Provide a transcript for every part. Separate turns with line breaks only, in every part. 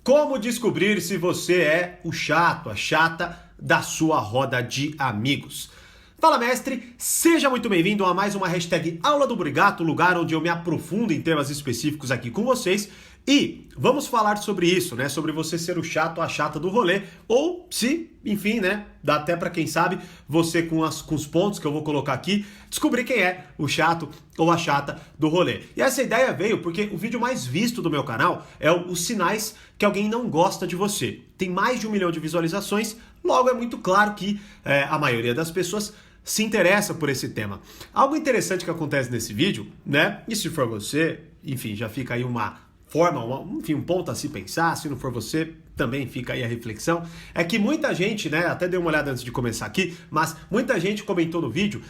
Como descobrir se você é o chato, a chata da sua roda de amigos? Fala, mestre! Seja muito bem-vindo a mais uma hashtag Aula do Brigato, lugar onde eu me aprofundo em temas específicos aqui com vocês. E vamos falar sobre isso, né? Sobre você ser o chato, a chata do rolê, ou se, enfim, né? Dá até pra quem sabe, você com os pontos que eu vou colocar aqui, descobrir quem é o chato ou a chata do rolê. E essa ideia veio porque o vídeo mais visto do meu canal é os sinais que alguém não gosta de você. Tem mais de 1 milhão de visualizações, logo é muito claro que a maioria das pessoas se interessa por esse tema. Algo interessante que acontece nesse vídeo, né? E se for você, enfim, já fica aí uma forma, um ponto a se pensar, se não for você, também fica aí a reflexão, é que muita gente, né, até dei uma olhada antes de começar aqui, mas muita gente comentou no vídeo,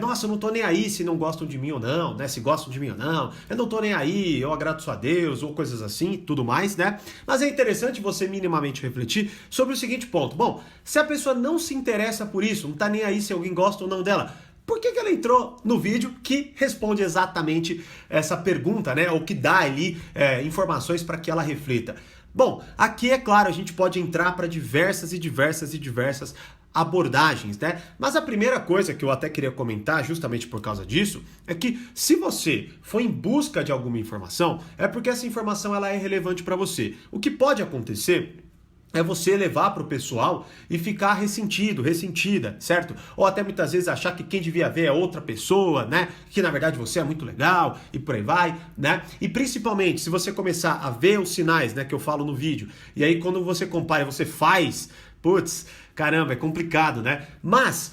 nossa, eu não tô nem aí se não gostam de mim ou não, né, se gostam de mim ou não, eu não tô nem aí, eu agradeço a Deus, ou coisas assim, tudo mais, né, mas é interessante você minimamente refletir sobre o seguinte ponto, bom, se a pessoa não se interessa por isso, não tá nem aí se alguém gosta ou não dela, por que ela entrou no vídeo que responde exatamente essa pergunta, né? Ou que dá ali informações para que ela reflita? Bom, aqui é claro, a gente pode entrar para diversas abordagens, né? Mas a primeira coisa que eu até queria comentar, justamente por causa disso, é que se você for em busca de alguma informação, é porque essa informação ela é relevante para você. O que pode acontecer é você levar para o pessoal e ficar ressentido, ressentida, certo? Ou até muitas vezes achar que quem devia ver é outra pessoa, né? Que na verdade você é muito legal e por aí vai, né? E principalmente se você começar a ver os sinais, né, que eu falo no vídeo, e aí quando você compara, você faz, putz, caramba, é complicado, né? Mas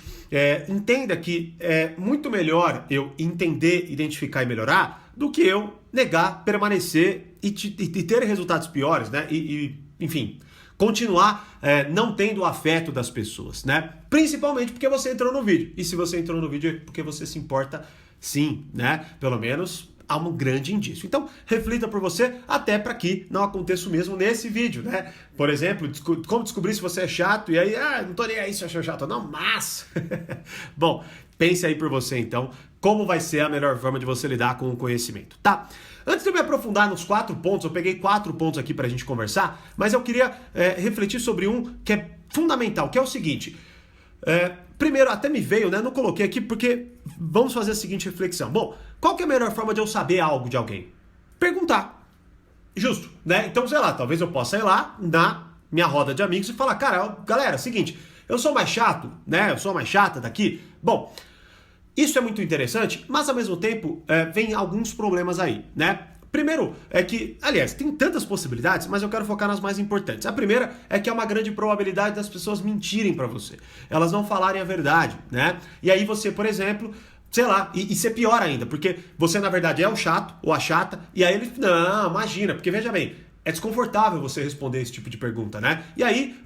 entenda que é muito melhor eu entender, identificar e melhorar do que eu negar, permanecer e ter resultados piores, né? Enfim, continuar não tendo o afeto das pessoas, né? Principalmente porque você entrou no vídeo. E se você entrou no vídeo é porque você se importa sim, né? Pelo menos há um grande indício. Então, reflita por você até para que não aconteça o mesmo nesse vídeo, né? Por exemplo, como descobrir se você é chato e aí, não tô nem aí se eu sou chato ou não, mas... Bom, pense aí por você então, como vai ser a melhor forma de você lidar com o conhecimento, tá? Antes de eu me aprofundar nos 4 pontos, eu peguei 4 pontos aqui pra gente conversar, mas eu queria refletir sobre um que é fundamental, que é o seguinte. Primeiro, até me veio, né? Não coloquei aqui porque vamos fazer a seguinte reflexão. Bom, qual que é a melhor forma de eu saber algo de alguém? Perguntar. Justo, né? Então, sei lá, talvez eu possa ir lá na minha roda de amigos e falar, cara, galera, seguinte, eu sou mais chato, né? Eu sou mais chata daqui. Bom, isso é muito interessante, mas ao mesmo tempo vem alguns problemas aí, né? Primeiro é que, aliás, tem tantas possibilidades, mas eu quero focar nas mais importantes. A primeira é que há uma grande probabilidade das pessoas mentirem pra você. Elas não falarem a verdade, né? E aí você, por exemplo, sei lá, e ser pior ainda, porque você na verdade é o chato ou a chata, e aí ele, não, imagina, porque veja bem, é desconfortável você responder esse tipo de pergunta, né? E aí...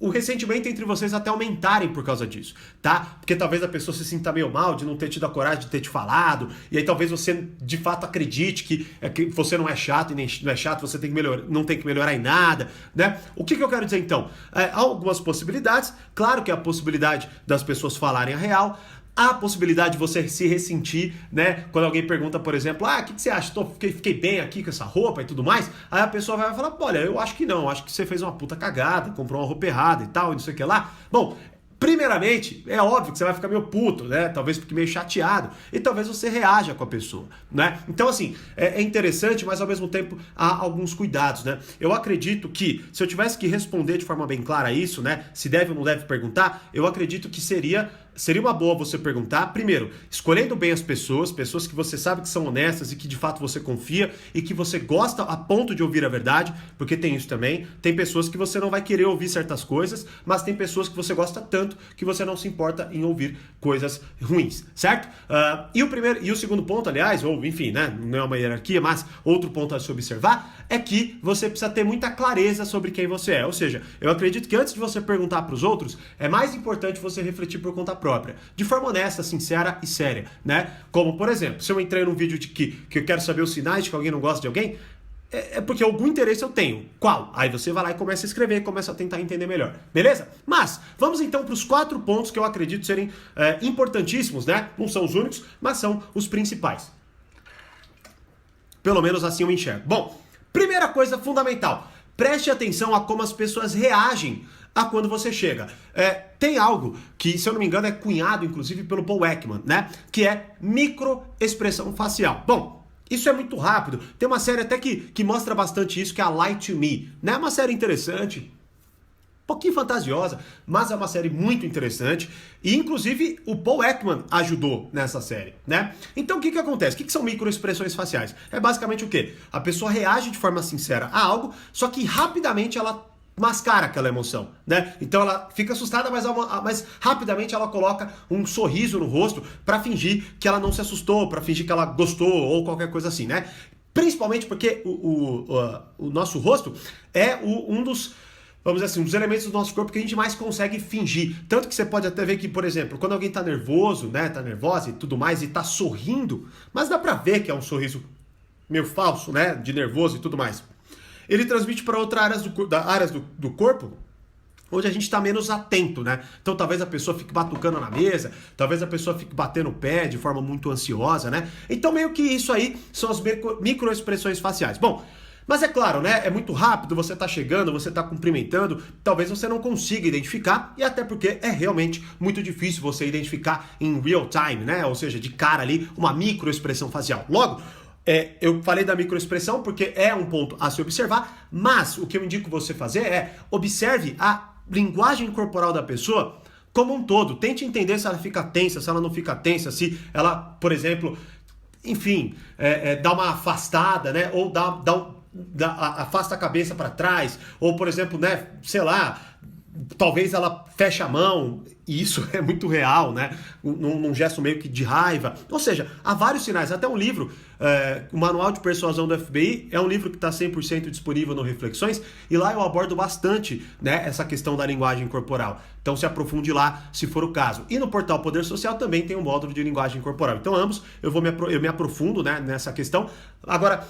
o ressentimento entre vocês até aumentarem por causa disso, tá? Porque talvez a pessoa se sinta meio mal de não ter tido a coragem de ter te falado, e aí talvez você de fato acredite que você não é chato e nem não é chato, você tem que não tem que melhorar em nada, né? O que eu quero dizer então? Há algumas possibilidades, claro que há a possibilidade das pessoas falarem a real, há a possibilidade de você se ressentir, né? Quando alguém pergunta, por exemplo, o que você acha? Fiquei bem aqui com essa roupa e tudo mais. Aí a pessoa vai falar, olha, eu acho que não, acho que você fez uma puta cagada, comprou uma roupa errada e tal, e não sei o que lá. Bom, primeiramente, é óbvio que você vai ficar meio puto, né? Talvez fique meio chateado. E talvez você reaja com a pessoa, né? Então, assim, é interessante, mas ao mesmo tempo há alguns cuidados, né? Eu acredito que, se eu tivesse que responder de forma bem clara isso, né? Se deve ou não deve perguntar, eu acredito que seria uma boa você perguntar, primeiro, escolhendo bem as pessoas que você sabe que são honestas e que de fato você confia e que você gosta a ponto de ouvir a verdade, porque tem isso também, tem pessoas que você não vai querer ouvir certas coisas, mas tem pessoas que você gosta tanto que você não se importa em ouvir coisas ruins, certo? E o segundo ponto, aliás, ou enfim, né, não é uma hierarquia, mas outro ponto a se observar é que você precisa ter muita clareza sobre quem você é, ou seja, eu acredito que antes de você perguntar para os outros, é mais importante você refletir por conta própria, de forma honesta, sincera e séria, né? Como, por exemplo, se eu entrei num vídeo de que eu quero saber os sinais de que alguém não gosta de alguém, é porque algum interesse eu tenho. Qual? Aí você vai lá e começa a escrever e começa a tentar entender melhor. Beleza? Mas, vamos então para os 4 pontos que eu acredito serem importantíssimos, né? Não são os únicos, mas são os principais. Pelo menos assim eu enxergo. Bom, primeira coisa fundamental. preste atenção a como as pessoas reagem a quando você chega. Tem algo que, se eu não me engano, é cunhado, inclusive, pelo Paul Ekman, né? Que é microexpressão facial. Bom, isso é muito rápido. Tem uma série até que mostra bastante isso, que é a Lie to Me, né? Uma série interessante, um pouquinho fantasiosa, mas é uma série muito interessante. E, inclusive, o Paul Ekman ajudou nessa série, né? Então, o que acontece? O que são microexpressões faciais? É basicamente o quê? A pessoa reage de forma sincera a algo, só que rapidamente ela mascara aquela emoção, né? Então ela fica assustada, mas rapidamente ela coloca um sorriso no rosto para fingir que ela não se assustou, para fingir que ela gostou ou qualquer coisa assim, né? Principalmente porque o nosso rosto é um dos, vamos dizer assim, um dos elementos do nosso corpo que a gente mais consegue fingir. Tanto que você pode até ver que, por exemplo, quando alguém tá nervoso, né, tá nervosa e tudo mais, e tá sorrindo, mas dá pra ver que é um sorriso meio falso, né, de nervoso e tudo mais. Ele transmite para outras áreas do corpo onde a gente está menos atento, né? Então talvez a pessoa fique batucando na mesa, talvez a pessoa fique batendo o pé de forma muito ansiosa, né? Então meio que isso aí são as microexpressões faciais. Bom, mas é claro, né? É muito rápido, você tá chegando, você tá cumprimentando, talvez você não consiga identificar, e até porque é realmente muito difícil você identificar em real time, né? Ou seja, de cara ali, uma microexpressão facial. Logo, eu falei da microexpressão porque é um ponto a se observar, mas o que eu indico você fazer é observe a linguagem corporal da pessoa como um todo. Tente entender se ela fica tensa, se ela não fica tensa, se ela, por exemplo, enfim, dá uma afastada, né? Ou afasta a cabeça para trás, ou, por exemplo, né, sei lá, talvez ela feche a mão, e isso é muito real, né? Num gesto meio que de raiva. Ou seja, há vários sinais. Até um livro, o Manual de Persuasão do FBI, é um livro que está 100% disponível no Reflexões, e lá eu abordo bastante, né, essa questão da linguagem corporal. Então se aprofunde lá, se for o caso. E no portal Poder Social também tem um módulo de linguagem corporal. Então ambos eu me aprofundo, né, nessa questão. Agora,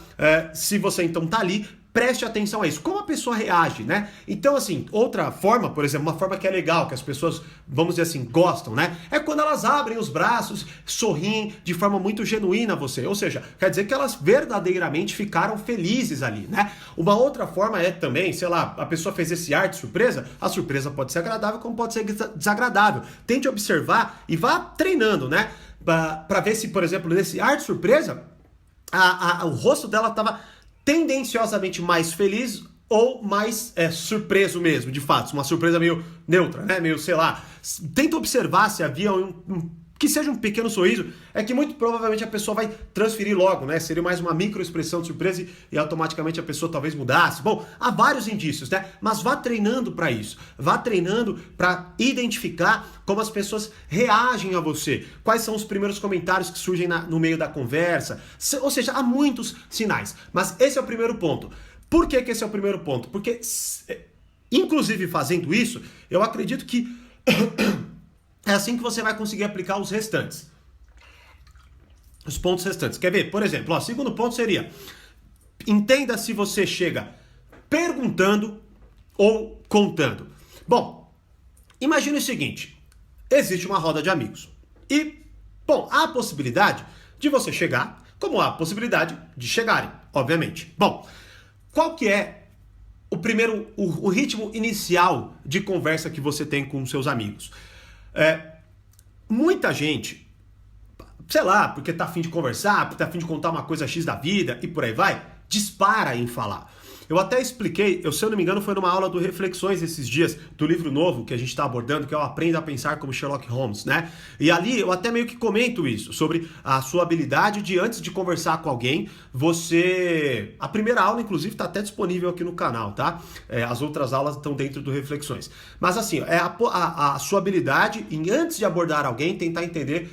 se você então tá ali, preste atenção a isso. Como a pessoa reage, né? Então, assim, outra forma, por exemplo, uma forma que é legal, que as pessoas, vamos dizer assim, gostam, né? É quando elas abrem os braços, sorriem de forma muito genuína a você. Ou seja, quer dizer que elas verdadeiramente ficaram felizes ali, né? Uma outra forma é também, sei lá, a pessoa fez esse ar de surpresa, a surpresa pode ser agradável como pode ser desagradável. Tente observar e vá treinando, né? Pra ver se, por exemplo, nesse ar de surpresa, o rosto dela estava tendenciosamente mais feliz ou mais surpreso mesmo, de fato. Uma surpresa meio neutra, né? Meio, sei lá. Tenta observar se havia que seja um pequeno sorriso, é que muito provavelmente a pessoa vai transferir logo, né? Seria mais uma microexpressão de surpresa e automaticamente a pessoa talvez mudasse. Bom, há vários indícios, né? Mas vá treinando para isso. Vá treinando para identificar como as pessoas reagem a você. Quais são os primeiros comentários que surgem no meio da conversa. Ou seja, há muitos sinais. Mas esse é o primeiro ponto. Por que esse é o primeiro ponto? Porque, inclusive fazendo isso, eu acredito que é assim que você vai conseguir aplicar os restantes. Os pontos restantes. Quer ver? Por exemplo, o segundo ponto seria: entenda se você chega perguntando ou contando. Bom, imagine o seguinte: existe uma roda de amigos. E, bom, há a possibilidade de você chegar, como há a possibilidade de chegarem, obviamente. Bom, qual que é o ritmo inicial de conversa que você tem com seus amigos? Muita gente, sei lá, porque tá afim de conversar, porque tá afim de contar uma coisa X da vida e por aí vai, dispara em falar. Eu até expliquei, se eu não me engano, foi numa aula do Reflexões esses dias, do livro novo que a gente está abordando, que é o Aprenda a Pensar como Sherlock Holmes, né? E ali eu até meio que comento isso, sobre a sua habilidade de, antes de conversar com alguém, você... A primeira aula, inclusive, está até disponível aqui no canal, tá? As outras aulas estão dentro do Reflexões. Mas assim, a sua habilidade em, antes de abordar alguém, tentar entender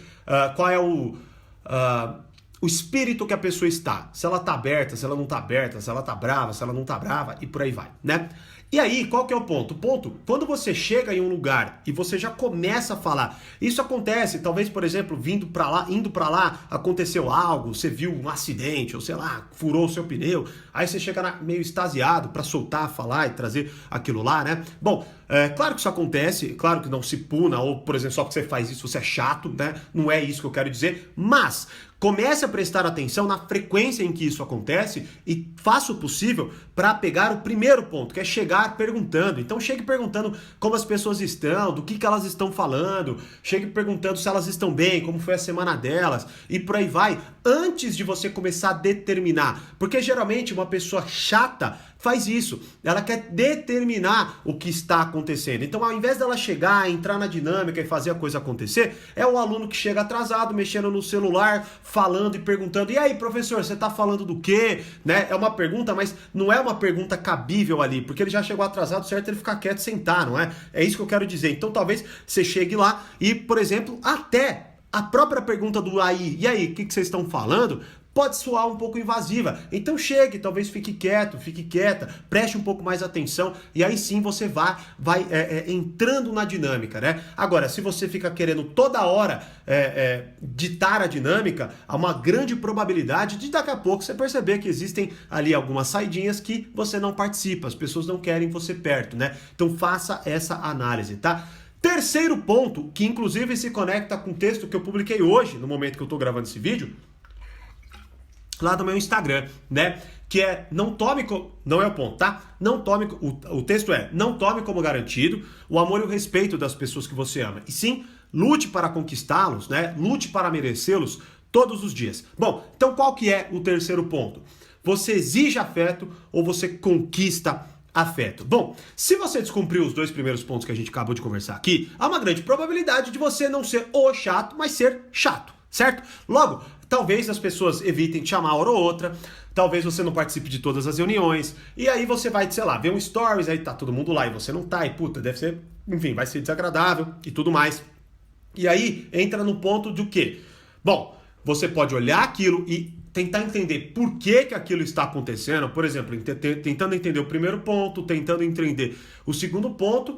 qual é o espírito que a pessoa está. Se ela tá aberta, se ela não tá aberta, se ela tá brava, se ela não tá brava e por aí vai, né? E aí, qual que é o ponto? O ponto, quando você chega em um lugar e você já começa a falar, isso acontece, talvez, por exemplo, indo pra lá, aconteceu algo, você viu um acidente, ou sei lá, furou o seu pneu, aí você chega meio extasiado pra soltar, falar e trazer aquilo lá, né? Bom, claro que isso acontece, claro que não se puna, ou, por exemplo, só porque você faz isso, você é chato, né? Não é isso que eu quero dizer, mas Comece a prestar atenção na frequência em que isso acontece e faça o possível para pegar o primeiro ponto, que é chegar perguntando. Então chegue perguntando como as pessoas estão, do que elas estão falando, chegue perguntando se elas estão bem, como foi a semana delas e por aí vai, antes de você começar a determinar. Porque geralmente uma pessoa chata faz isso, ela quer determinar o que está acontecendo. Então, ao invés dela chegar, entrar na dinâmica e fazer a coisa acontecer, é o aluno que chega atrasado, mexendo no celular, falando e perguntando: e aí, professor, você está falando do quê? Né? É uma pergunta, mas não é uma pergunta cabível ali, porque ele já chegou atrasado, certo? Ele ficar quieto e sentar, não é? É isso que eu quero dizer. Então, talvez você chegue lá e, por exemplo, até a própria pergunta do aí, e aí, o que vocês estão falando? Pode soar um pouco invasiva. Então chegue, talvez fique quieto, fique quieta, preste um pouco mais atenção e aí sim você vai entrando na dinâmica, né? Agora, se você fica querendo toda hora ditar a dinâmica, há uma grande probabilidade de daqui a pouco você perceber que existem ali algumas saidinhas que você não participa, as pessoas não querem você perto, né? Então faça essa análise, tá? Terceiro ponto, que inclusive se conecta com o texto que eu publiquei hoje, no momento que eu estou gravando esse vídeo, lá no meu Instagram, né? Que é, não tome, não é o ponto, tá? Não tome, o texto é, não tome como garantido o amor e o respeito das pessoas que você ama. E sim, lute para conquistá-los, né? Lute para merecê-los todos os dias. Bom, então qual que é o terceiro ponto? Você exige afeto ou você conquista afeto? Bom, se você descumpriu os dois primeiros pontos que a gente acabou de conversar aqui, há uma grande probabilidade de você não ser o chato, mas ser chato, certo? Logo, talvez as pessoas evitem te chamar uma hora ou outra, talvez você não participe de todas as reuniões, e aí você vai, sei lá, ver um stories, aí tá todo mundo lá e você não tá, e puta, deve ser, enfim, vai ser desagradável e tudo mais. E aí entra no ponto do quê? Bom, você pode olhar aquilo e tentar entender por que aquilo está acontecendo, por exemplo, tentando entender o primeiro ponto, tentando entender o segundo ponto,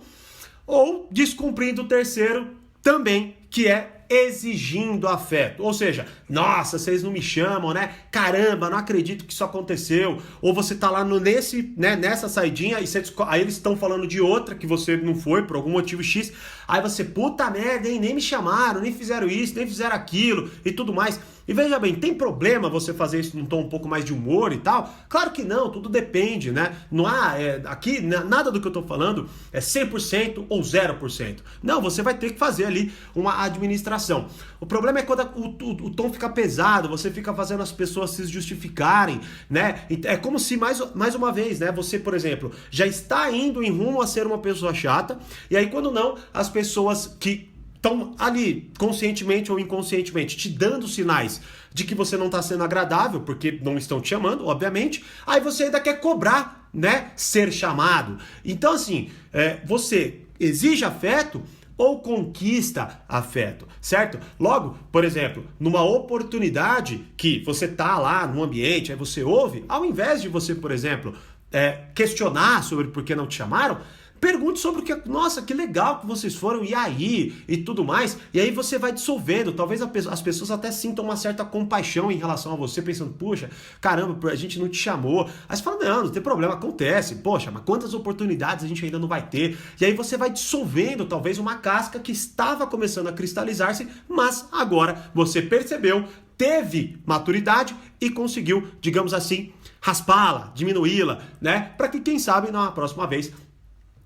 ou descumprindo o terceiro também, que é exigindo afeto. Ou seja, nossa, vocês não me chamam, né? Caramba, não acredito que isso aconteceu. Ou você tá lá nessa saidinha e aí eles estão falando de outra que você não foi por algum motivo X. Aí você, puta merda, hein? Nem me chamaram, nem fizeram isso, nem fizeram aquilo e tudo mais. E veja bem, tem problema você fazer isso num tom um pouco mais de humor e tal? Claro que não, tudo depende, né? Não há, aqui, nada do que eu tô falando é 100% ou 0%. Não, você vai ter que fazer ali uma administração. O problema é quando o tom fica pesado, você fica fazendo as pessoas se justificarem, né? É como se, mais uma vez, né? Você, por exemplo, já está indo em rumo a ser uma pessoa chata, e aí quando não, as pessoas que estão ali, conscientemente ou inconscientemente, te dando sinais de que você não está sendo agradável, porque não estão te chamando, obviamente, aí você ainda quer cobrar, né, ser chamado. Então, assim, você exige afeto ou conquista afeto, certo? Logo, por exemplo, numa oportunidade que você tá lá no ambiente, aí você ouve, ao invés de você, por exemplo, questionar sobre por que não te chamaram, pergunte sobre o que, nossa, que legal que vocês foram, e aí, e tudo mais, e aí você vai dissolvendo, talvez as pessoas até sintam uma certa compaixão em relação a você, pensando, puxa, caramba, a gente não te chamou, aí você fala, não tem problema, acontece, poxa, mas quantas oportunidades a gente ainda não vai ter, e aí você vai dissolvendo, talvez, uma casca que estava começando a cristalizar-se, mas agora você percebeu, teve maturidade e conseguiu, digamos assim, raspá-la, diminuí-la, né, para que, quem sabe, na próxima vez,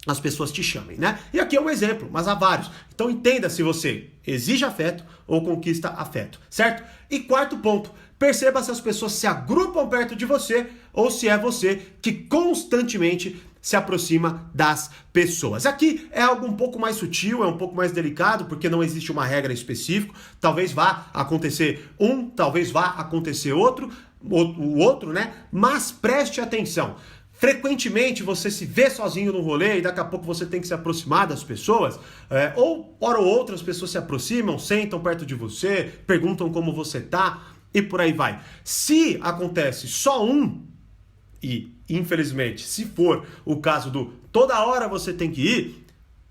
as pessoas te chamem, né? E aqui é um exemplo, mas há vários. Então entenda se você exige afeto ou conquista afeto, certo? E quarto ponto, perceba se as pessoas se agrupam perto de você ou se é você que constantemente se aproxima das pessoas. Aqui é algo um pouco mais sutil, é um pouco mais delicado, porque não existe uma regra específica. Talvez vá acontecer um, talvez vá acontecer outro, o outro, né? Mas preste atenção. Frequentemente você se vê sozinho no rolê e daqui a pouco você tem que se aproximar das pessoas, ou hora ou outra as pessoas se aproximam, sentam perto de você, perguntam como você tá e por aí vai. Se acontece só um, e infelizmente se for o caso do toda hora você tem que ir,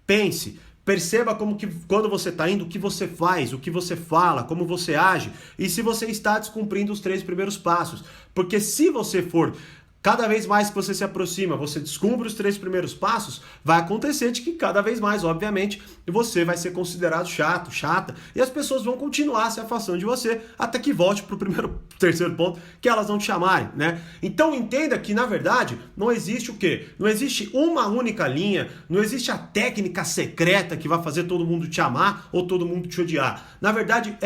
pense, perceba como que quando você está indo, o que você faz, o que você fala, como você age e se você está descumprindo os 3 primeiros passos. Porque se você for cada vez mais que você se aproxima, você descobre os 3 primeiros passos, vai acontecer de que cada vez mais, obviamente, você vai ser considerado chato, chata, e as pessoas vão continuar se afastando de você até que volte para o terceiro ponto, que elas vão te chamarem, né? Então entenda que, na verdade, não existe o quê? Não existe uma única linha, não existe a técnica secreta que vai fazer todo mundo te amar ou todo mundo te odiar. Na verdade,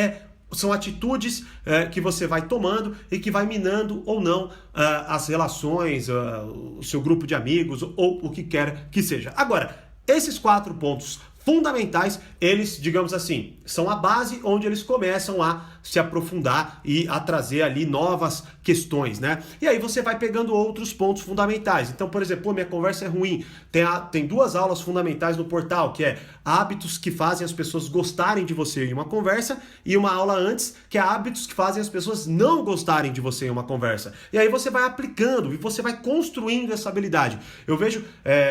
são atitudes que você vai tomando e que vai minando ou não as relações, o seu grupo de amigos ou o que quer que seja. Agora, esses 4 pontos fundamentais, eles, digamos assim, são a base onde eles começam a se aprofundar e a trazer ali novas questões, né? E aí você vai pegando outros pontos fundamentais. Então, por exemplo, minha conversa é ruim. Tem 2 aulas fundamentais no portal, que é hábitos que fazem as pessoas gostarem de você em uma conversa, e uma aula antes, que é hábitos que fazem as pessoas não gostarem de você em uma conversa. E aí você vai aplicando e você vai construindo essa habilidade. Eu vejo,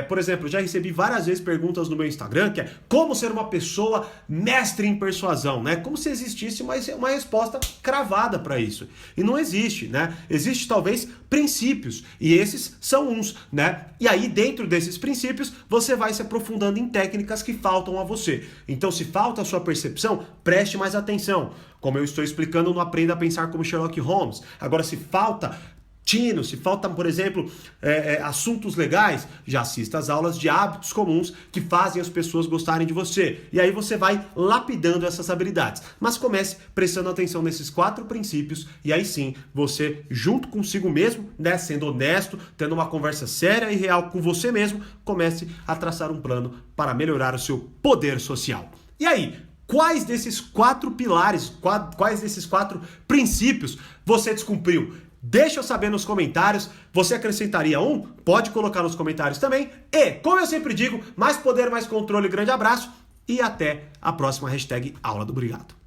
por exemplo, já recebi várias vezes perguntas no meu Instagram, que é como ser uma pessoa mestre em persuasão, né? Como se existisse uma resposta cravada para isso. E não existe, né? Existe talvez princípios, e esses são uns, né? E aí dentro desses princípios você vai se aprofundando em técnicas que faltam a você. Então, se falta a sua percepção, preste mais atenção. Como eu estou explicando no Aprenda a Pensar como Sherlock Holmes. Agora, se falta se faltam, por exemplo, assuntos legais, já assista às aulas de hábitos comuns que fazem as pessoas gostarem de você. E aí você vai lapidando essas habilidades. Mas comece prestando atenção nesses 4 princípios e aí sim, você, junto consigo mesmo, né, sendo honesto, tendo uma conversa séria e real com você mesmo, comece a traçar um plano para melhorar o seu poder social. E aí, quais desses 4 pilares, quais desses 4 princípios você descumpriu? Deixa eu saber nos comentários. Você acrescentaria um? Pode colocar nos comentários também. E, como eu sempre digo, mais poder, mais controle. Grande abraço e até a próxima #AulaDoBrigado.